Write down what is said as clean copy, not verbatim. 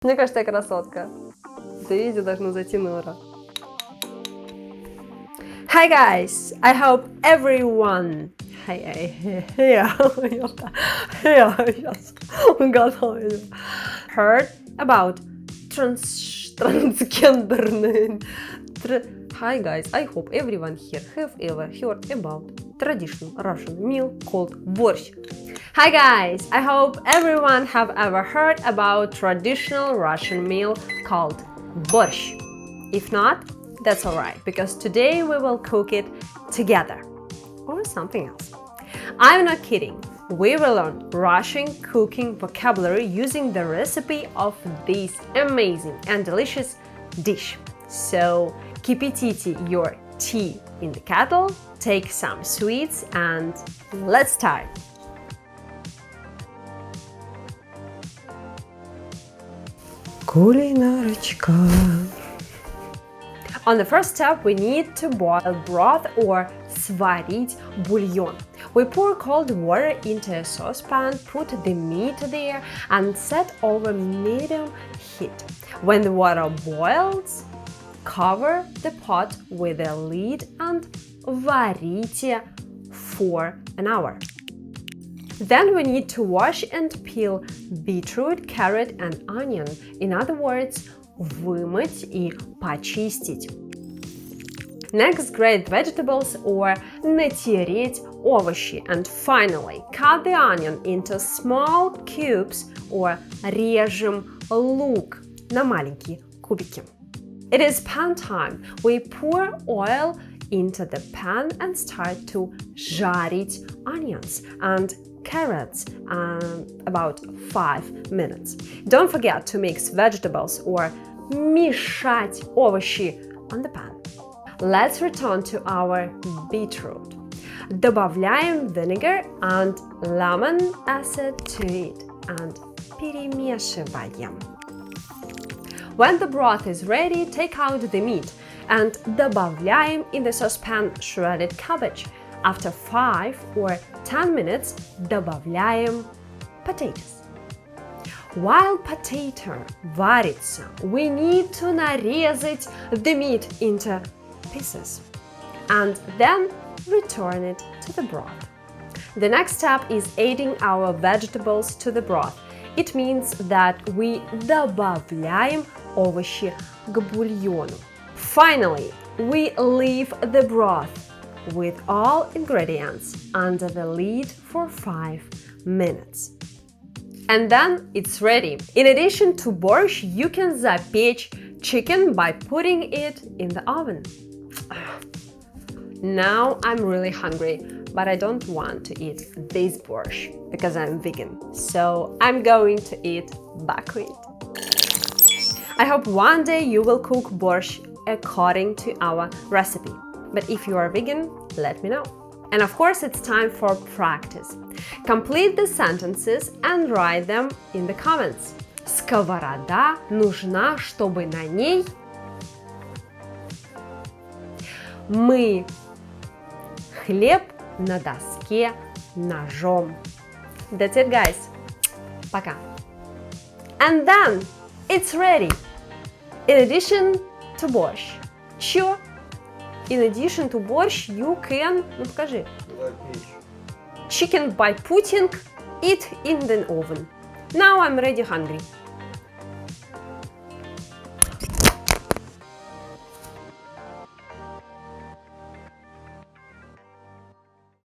Мне кажется, я красотка. Это видео должно зайти на ура. Hi guys! I hope everyone... heard about transgender... Hi guys, I hope everyone here have ever heard about traditional Russian meal called борщ. Hi guys, I hope everyone have ever heard about traditional Russian meal called борщ. If not, that's alright, because today we will cook it together. Or something else. I'm not kidding. We will learn Russian cooking vocabulary using the recipe of this amazing and delicious dish. So, кипятите your tea in the kettle, take some sweets, and let's start! Кулинарочка. On the first step, we need to boil broth or сварить бульон. We pour cold water into a saucepan, put the meat there, and set over medium heat. When the water boils, cover the pot with a lid and варите for an hour. Then we need to wash and peel beetroot, carrot, and onion. In other words, вымыть и почистить. Next, grate vegetables or натереть овощи. And finally, cut the onion into small cubes or режем лук на маленькие кубики. It is pan time. We pour oil into the pan and start to жарить onions and carrots about 5 minutes. Don't forget to mix vegetables or мешать овощи on the pan. Let's return to our beetroot. Добавляем vinegar and lemon acid to it and перемешиваем. When the broth is ready, take out the meat and добавляем in the saucepan shredded cabbage. After 5 or 10 minutes, добавляем potatoes. While potato варится, we need to нарезать the meat into pieces and then return it to the broth. The next step is adding our vegetables to the broth. It means that we добавляем овощи к бульону. Finally, we leave the broth with all ingredients under the lid for 5 minutes. And then it's ready. In addition to борщ, you can запечь chicken by putting it in the oven. Now I'm really hungry, but I don't want to eat this борщ because I'm vegan. So I'm going to eat buckwheat. I hope one day you will cook борщ according to our recipe. But if you are vegan, let me know. And of course, it's time for practice. Complete the sentences and write them in the comments. Сковорода нужна, чтобы на ней мы хлеб на доске ножом. That's it, guys. Пока. And then it's ready. In addition to борщ. Sure. In addition to борщ, you can, ну покажи, chicken by putting it in the oven. Now I'm really hungry.